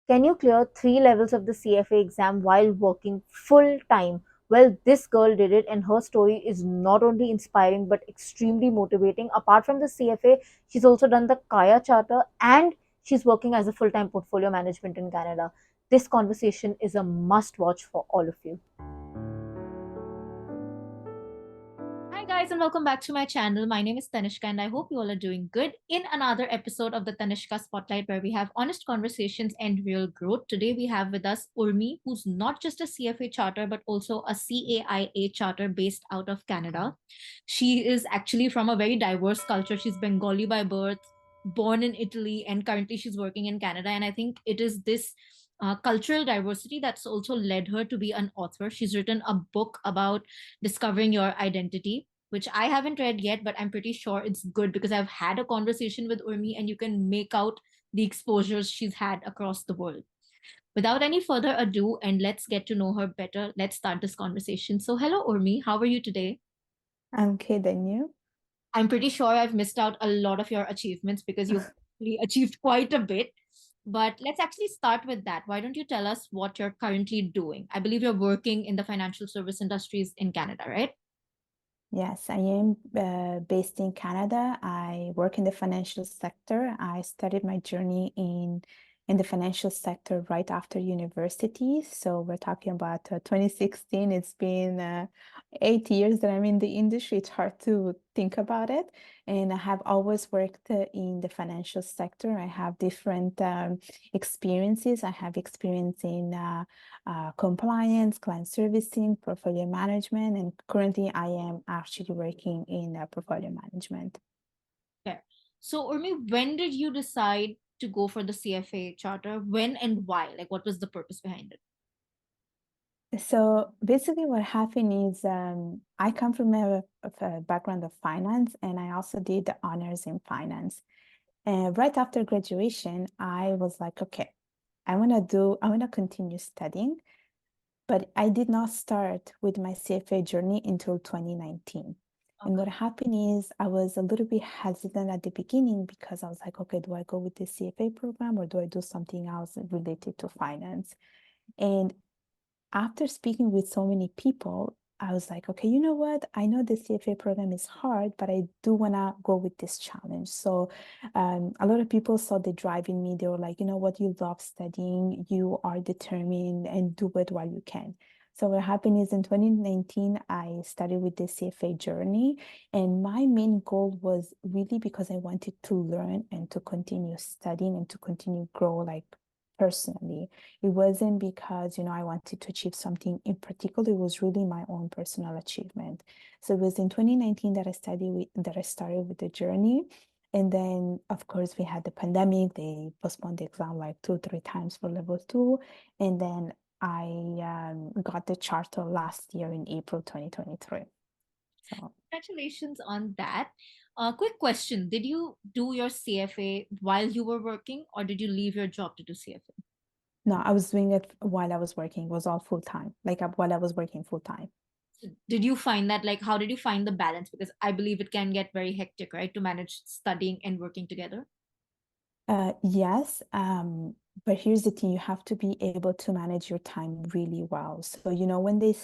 Can you clear 3 levels of the CFA exam while working full time? Well, this girl did it, and her story is not only inspiring but extremely motivating. Apart from the CFA, she's also done the Kaya Charter and she's working as a full time portfolio management in Canada. This conversation is a must watch for all of you. Hi guys, and welcome back to my channel. My name is Tanishka and I hope you all are doing good. In another episode of the Tanishka Spotlight, where we have honest conversations and real growth. Today we have with us Urmi, who's not just a CFA charter but also a CAIA charter based out of Canada. She is actually from a very diverse culture. She's Bengali by birth, born in Italy, and currently she's working in Canada. And I think it is this cultural diversity that's also led her to be an author. She's written a book about discovering your identity, which I haven't read yet, but I'm pretty sure it's good because I've had a conversation with Urmi and you can make out the exposures she's had across the world. Without any further ado, and let's get to know her better, let's start this conversation. So, hello, Urmi. How are you today? I'm kidding you. I'm pretty sure I've missed out a lot of your achievements because you've really achieved quite a bit. But let's actually start with that. Why don't you tell us what you're currently doing? I believe you're working in the financial service industries in Canada, right? Yes, I am based in Canada. I work in the financial sector. I started my journey in the financial sector right after university. So we're talking about 2016. It's been 8 years that I'm in the industry. It's hard to think about it. And I have always worked in the financial sector. I have different experiences. I have experience in compliance, client servicing, portfolio management, and currently I am actually working in portfolio management. Fair. So, Urmi, when did you decide to go for the CFA charter? When and why? Like, what was the purpose behind it? So basically, what happened is I come from a background of finance, and I also did the honors in finance. And right after graduation, I was like, okay, I want to continue studying, but I did not start with my CFA journey until 2019. And what Okay. happened is I was a little bit hesitant at the beginning because I was like, okay, do I go with the CFA program or do I do something else related to finance? And after speaking with so many people, I was like, okay, you know what? I know the CFA program is hard, but I do want to go with this challenge. So, a lot of people saw the drive in me. They were like, you know what? You love studying, you are determined, and do it while you can. So, what happened is in 2019, I started with the CFA journey, and my main goal was really because I wanted to learn and to continue studying and to continue grow like personally. It wasn't because, I wanted to achieve something in particular. It was really my own personal achievement. So it was in 2019 that I started with the journey. And then, of course, we had the pandemic. They postponed the exam like 2, 3 times for level two. And then I got the charter last year in April 2023. So Congratulations on that. Quick question. Did you do your CFA while you were working, or did you leave your job to do CFA? no, I was doing it while I was working. It was all full time, like while I was working full time. Did you find that, like, how did you find the balance? Because I believe it can get very hectic, right, to manage studying and working together. Yes, but here's the thing, you have to be able to manage your time really well. So, when they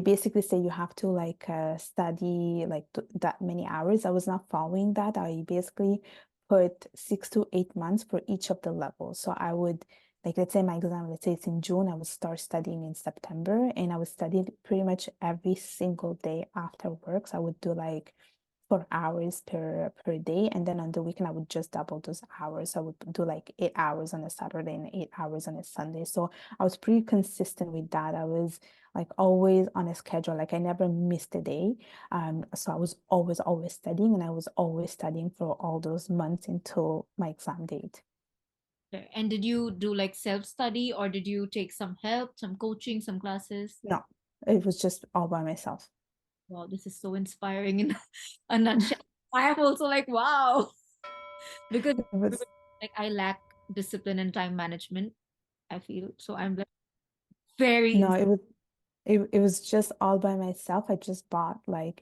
basically say you have to like study like that many hours. I was not following that. I basically put 6 to 8 months for each of the levels. So I would like let's say my exam, let's say it's in June, I would start studying in September and I would study pretty much every single day after work. So I would do like 4 hours per day, and then on the weekend I would just double those hours. I would do like 8 hours on a Saturday and 8 hours on a Sunday. So I was pretty consistent with that. I was like always on a schedule, like I never missed a day. So I was always studying, and I was always studying for all those months until my exam date. Okay. And did you do like self-study, or did you take some help, some coaching, some classes? No, it was just all by myself. Wow, this is so inspiring in a nutshell. I am also like, wow, because It was like I lack discipline and time management, I feel. So I'm like very no, it was just all by myself. I just bought like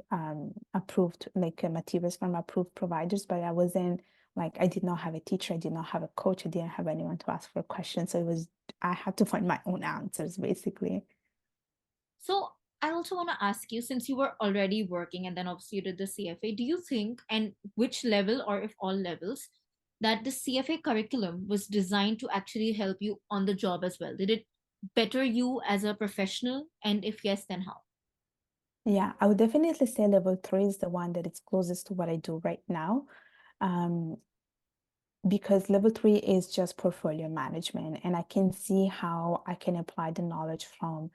approved like materials from approved providers, but I wasn't Like I did not have a teacher, I did not have a coach, I didn't have anyone to ask for questions. So I had to find my own answers basically. So I also want to ask you, since you were already working and then obviously you did the CFA, do you think, and which level or if all levels, that the CFA curriculum was designed to actually help you on the job as well? Did it better you as a professional? And if yes, then how? Yeah, I would definitely say level three is the one that is closest to what I do right now. Um, because level three is just portfolio management, and I can see how I can apply the knowledge from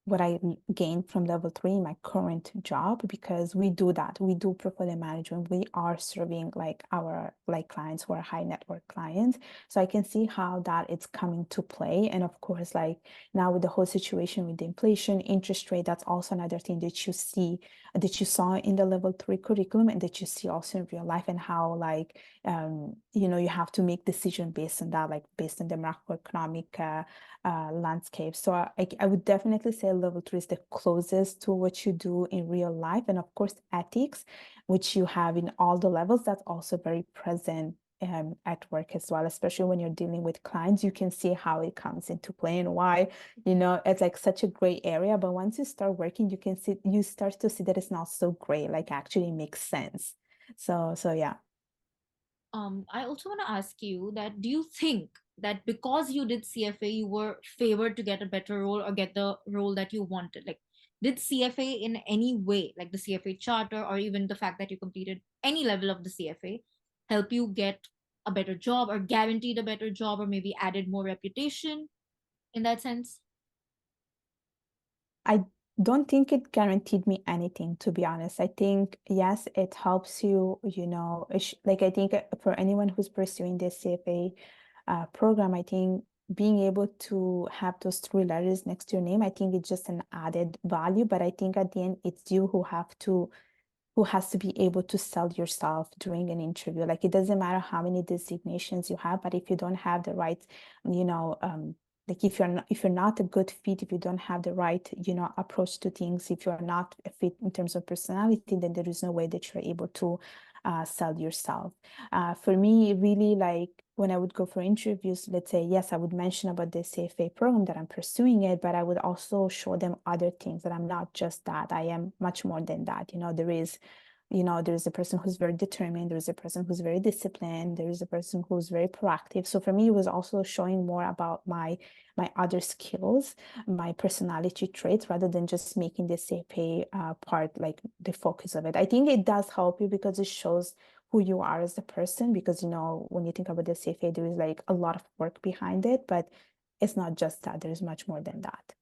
what I gained from level three in my current job, because we do that. We do portfolio management. We are serving like our like clients who are high net worth clients. So I can see how that it's coming to play. And of course, like now with the whole situation with the inflation, interest rate, that's also another thing that you see, that you saw in the level three curriculum and that you see also in real life, and how like you have to make decision based on that, like based on the macroeconomic landscape. So I would definitely say level three is the closest to what you do in real life. And of course, ethics, which you have in all the levels, that's also very present at work as well, especially when you're dealing with clients. You can see how it comes into play and why, it's like such a gray area. But once you start working, you start to see that it's not so gray, like actually makes sense. So yeah. I also want to ask you that do you think that because you did CFA, you were favored to get a better role or get the role that you wanted? Like, did CFA in any way, like the CFA charter or even the fact that you completed any level of the CFA, help you get a better job or guaranteed a better job or maybe added more reputation in that sense? I don't think it guaranteed me anything, to be honest. I think, yes, it helps you, like I think for anyone who's pursuing this CFA program, I think being able to have those three letters next to your name, I think it's just an added value. But I think at the end, it's you who has to be able to sell yourself during an interview. Like it doesn't matter how many designations you have, but if you don't have the right, you know, like if you're not a good fit, if you don't have the right, approach to things, if you're not a fit in terms of personality, then there is no way that you're able to sell yourself. For me, really, like when I would go for interviews, let's say, yes, I would mention about the CFA program that I'm pursuing it, but I would also show them other things, that I'm not just that. I am much more than that. There is a person who's very determined, there is a person who's very disciplined, there is a person who's very proactive. So for me, it was also showing more about my other skills, my personality traits, rather than just making the CFA part like the focus of it. I think it does help you because it shows who you are as a person, because when you think about the CFA, there is like a lot of work behind it, but it's not just that. There's much more than that.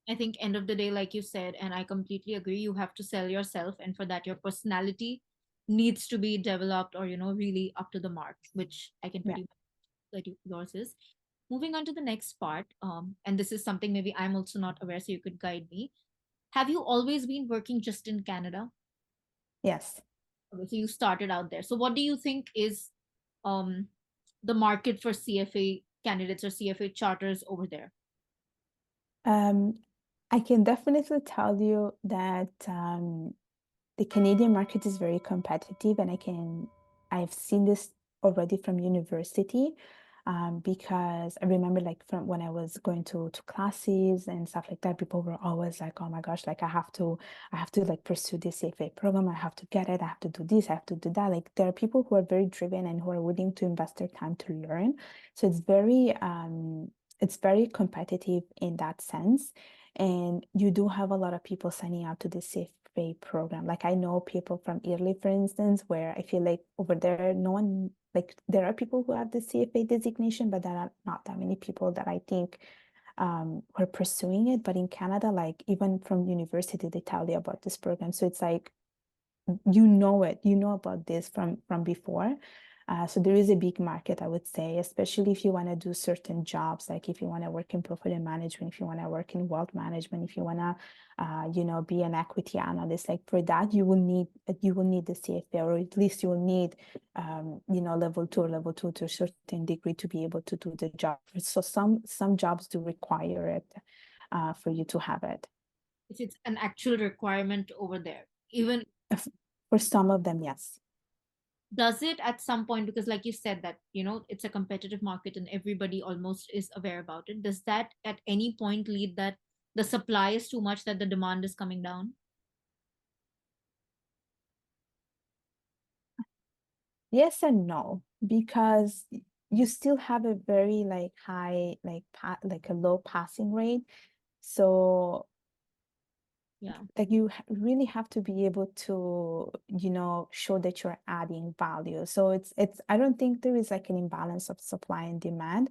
I think end of the day, like you said, and I completely agree, you have to sell yourself, and for that, your personality needs to be developed or really up to the mark, which I can Yeah. pretty much like yours is. Moving on to the next part, and this is something maybe I'm also not aware, so you could guide me. Have you always been working just in Canada? Yes. Okay, so you started out there. So what do you think is um the market for CFA candidates or CFA charters over there? Um, I can definitely tell you that the Canadian market is very competitive, and I've seen this already from university, because I remember like from when I was going to classes and stuff like that, people were always like, oh my gosh, like I have to like pursue this CFA program, I have to get it, I have to do this, I have to do that. Like there are people who are very driven and who are willing to invest their time to learn. So it's very competitive in that sense. And you do have a lot of people signing up to the CFA program. Like I know people from Italy, for instance, where I feel like over there, no one, like there are people who have the CFA designation, but there are not that many people that I think who are pursuing it. But in Canada, like even from university, they tell you about this program. So it's like you know about this from before. So there is a big market, I would say, especially if you want to do certain jobs, like if you want to work in portfolio management, if you want to work in wealth management, if you want to, be an equity analyst. Like for that, you will need the CFA, or at least you will need, level two or level two to a certain degree to be able to do the job. So some jobs do require it, for you to have it. If it's an actual requirement over there, even For some of them, yes. does it at some point, because like you said that it's a competitive market and everybody almost is aware about it, does that at any point lead that the supply is too much that the demand is coming down? Yes and no, because you still have a very like high like a low passing rate. So Yeah. like you really have to be able to, show that you're adding value. So it's I don't think there is like an imbalance of supply and demand,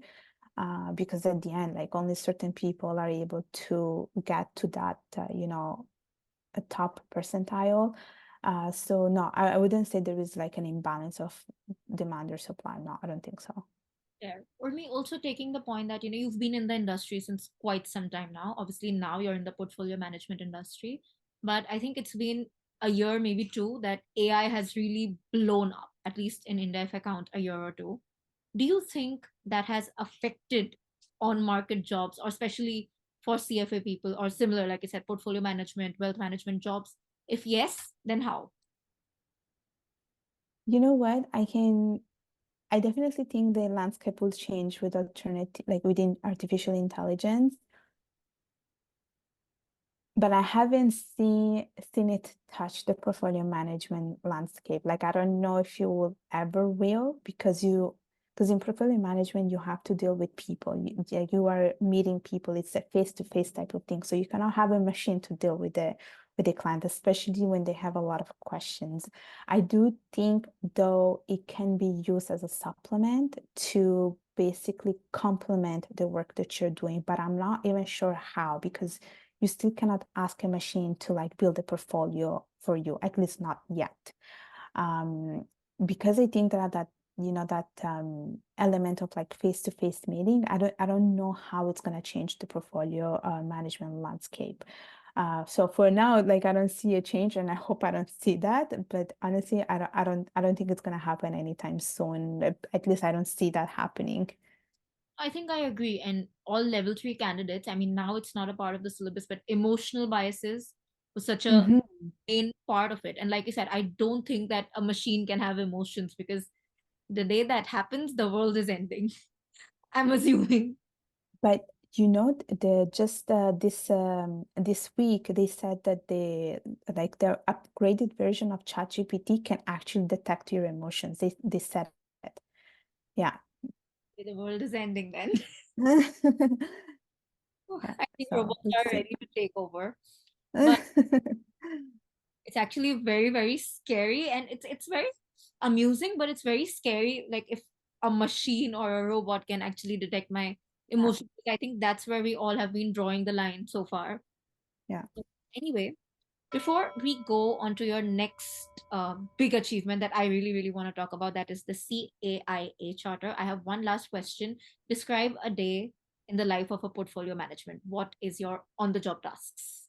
because at the end, like only certain people are able to get to that, a top percentile. So no, I wouldn't say there is like an imbalance of demand or supply. No, I don't think so. There. Or me also taking the point that you've been in the industry since quite some time now. Obviously, now you're in the portfolio management industry, but I think it's been a year, maybe two, that AI has really blown up, at least in India, if I count a year or two. Do you think that has affected on market jobs, or especially for CFA people or similar, like I said, portfolio management, wealth management jobs? If yes, then how? You know what? I definitely think the landscape will change with alternative, like within artificial intelligence. But I haven't seen it touch the portfolio management landscape. Like I don't know if you will ever will, because in portfolio management you have to deal with people. You are meeting people. It's a face-to-face type of thing. So you cannot have a machine to deal with the client, especially when they have a lot of questions. I do think though it can be used as a supplement to basically complement the work that you're doing, but I'm not even sure how, because you still cannot ask a machine to like build a portfolio for you, at least not yet. Um, because I think that that element of like face-to-face meeting, I don't know how it's gonna change the portfolio management landscape. So for now, like I don't see a change, and I hope I don't see that. But honestly, I don't think it's gonna happen anytime soon. At least I don't see that happening. I think I agree. And all level three candidates, I mean, now it's not a part of the syllabus, but emotional biases was such a Mhm. main part of it. And like you said, I don't think that a machine can have emotions, because the day that happens, the world is ending. I'm assuming. But the just this week they said that their upgraded version of ChatGPT can actually detect your emotions. They said it. Yeah. The world is ending then. Yeah. I think So robots we'll are see. ready to take over. But it's actually very, very scary, and it's very amusing, but it's very scary. Like if a machine or a robot can actually detect my Yeah. emotions. I think that's where we all have been drawing the line so far. Yeah. Anyway, before we go on to your next big achievement that I really, really want to talk about, that is the CAIA charter, I have one last question. Describe a day in the life of a portfolio management. What is your on the job tasks?